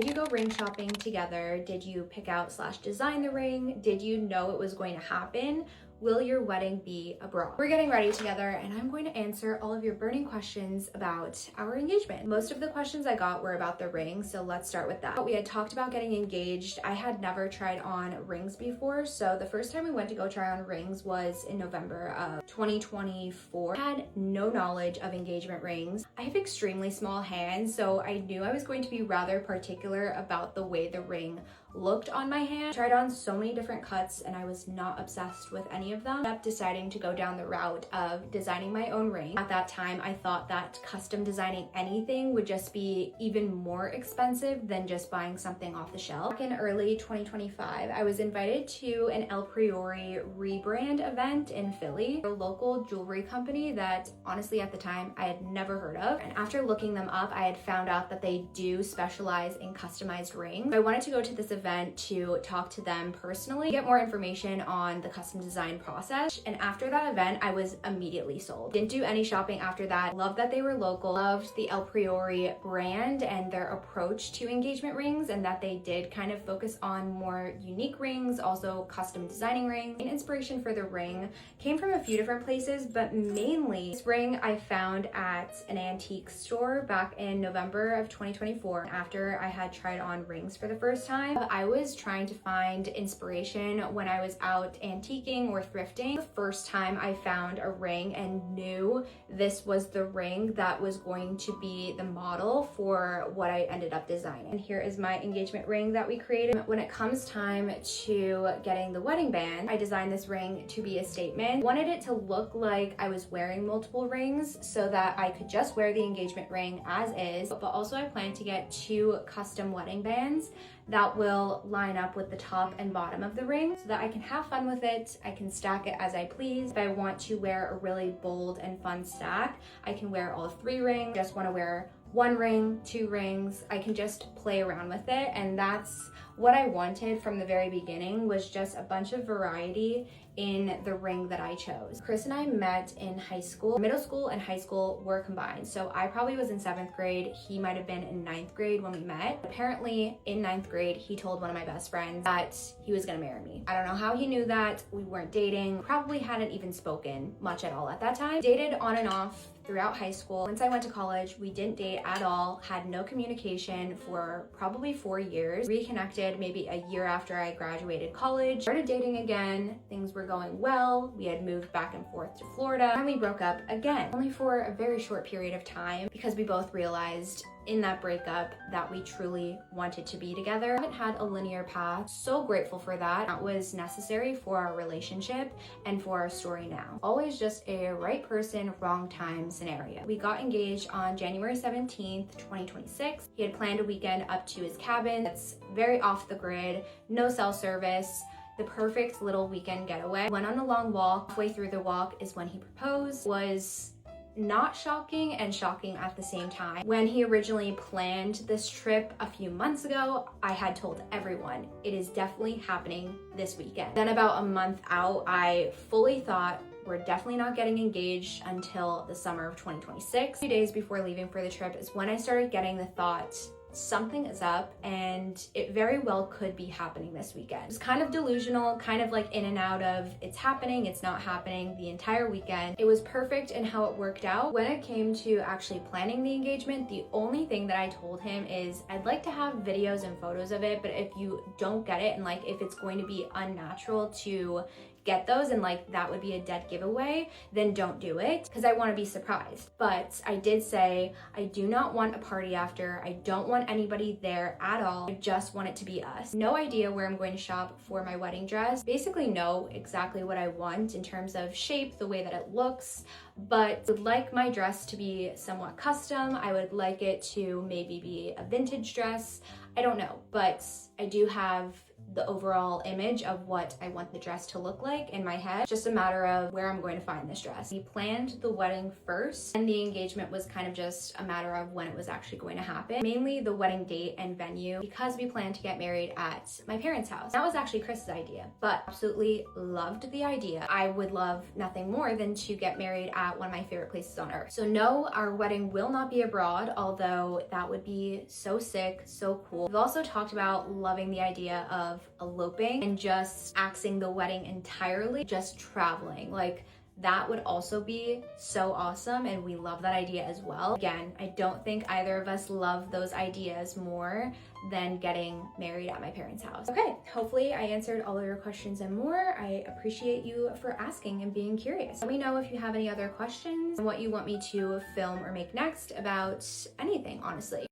Did you go ring shopping together? Did you pick out / design the ring? Did you know it was going to happen? Will your wedding be abroad? We're getting ready together and I'm going to answer all of your burning questions about our engagement. Most of the questions I got were about the ring, so let's start with that. We had talked about getting engaged. I had never tried on rings before, so the first time we went to go try on rings was in November of 2024. I had no knowledge of engagement rings. I have extremely small hands, so I knew I was going to be rather particular about the way the ring looked on my hand. I tried on so many different cuts and I was not obsessed with any of them. I ended up deciding to go down the route of designing my own ring. At that time, I thought that custom designing anything would just be even more expensive than just buying something off the shelf. Back in early 2025, I was invited to an El Priori rebrand event in Philly, a local jewelry company that honestly at the time I had never heard of. And after looking them up, I had found out that they do specialize in customized rings. So I wanted to go to this event to talk to them personally, get more information on the custom design process. And after that event, I was immediately sold. Didn't do any shopping after that. Loved that they were local, loved the El Priori brand and their approach to engagement rings, and that they did kind of focus on more unique rings, also custom designing rings. Main inspiration for the ring came from a few different places, but mainly this ring I found at an antique store back in November of 2024. After I had tried on rings for the first time, I was trying to find inspiration when I was out antiquing or thrifting. The first time I found a ring and knew this was the ring that was going to be the model for what I ended up designing. And here is my engagement ring that we created. When it comes time to getting the wedding band, I designed this ring to be a statement. Wanted it to look like I was wearing multiple rings so that I could just wear the engagement ring as is, but also I plan to get 2 custom wedding bands that will line up with the top and bottom of the ring so that I can have fun with it. I can stack it as I please. If I want to wear a really bold and fun stack, I can wear all 3 rings. Just want to wear 1 ring, 2 rings. I can just play around with it, and that's what I wanted from the very beginning, was just a bunch of variety in the ring that I chose. Chris and I met in high school. Middle school and high school were combined. So I probably was in 7th grade. He might have been in 9th grade when we met. Apparently in 9th grade, he told one of my best friends that he was gonna marry me. I don't know how he knew that. We weren't dating. Probably hadn't even spoken much at all at that time. Dated on and off throughout high school. Once I went to college, we didn't date at all, had no communication for probably 4 years. Reconnected maybe a year after I graduated college. Started dating again. Things were going well. We had moved back and forth to Florida, and we broke up again, only for a very short period of time, because we both realized in that breakup that we truly wanted to be together. I haven't had a linear path. So grateful for that. That was necessary for our relationship and for our story now. Always just a right person, wrong time scenario. We got engaged on January 17th, 2026. He had planned a weekend up to his cabin that's very off the grid, no cell service, the perfect little weekend getaway. Went on a long walk. Halfway through the walk is when he proposed. Was not shocking and shocking at the same time. When he originally planned this trip a few months ago, I had told everyone it is definitely happening this weekend. Then about a month out, I fully thought we're definitely not getting engaged until the summer of 2026. 2 days before leaving for the trip is when I started getting the thought, something is up and it very well could be happening this weekend. It was kind of delusional, kind of like in and out of it's happening, it's not happening the entire weekend. It was perfect in how it worked out. When it came to actually planning the engagement, the only thing that I told him is I'd like to have videos and photos of it, but if you don't get it and like if it's going to be unnatural to get those and like that would be a dead giveaway, then don't do it, because I want to be surprised. But I did say I do not want a party after. I don't want anybody there at all. I just want it to be us. No idea where I'm going to shop for my wedding dress. Basically know exactly what I want in terms of shape, the way that it looks, but would like my dress to be somewhat custom. I would like it to maybe be a vintage dress. I don't know, but I do have the overall image of what I want the dress to look like in my head. It's just a matter of where I'm going to find this dress. We planned the wedding first, and the engagement was kind of just a matter of when it was actually going to happen. Mainly the wedding date and venue, because we planned to get married at my parents' house. That was actually Chris's idea, but absolutely loved the idea. I would love nothing more than to get married at one of my favorite places on earth. So no, our wedding will not be abroad, although that would be so sick, so cool. We've also talked about loving the idea of eloping and just axing the wedding entirely, just traveling. Like, that would also be so awesome, and we love that idea as well. Again, I don't think either of us love those ideas more than getting married at my parents' house. Okay, hopefully I answered all of your questions and more. I appreciate you for asking and being curious. Let me know if you have any other questions and what you want me to film or make next about anything, honestly.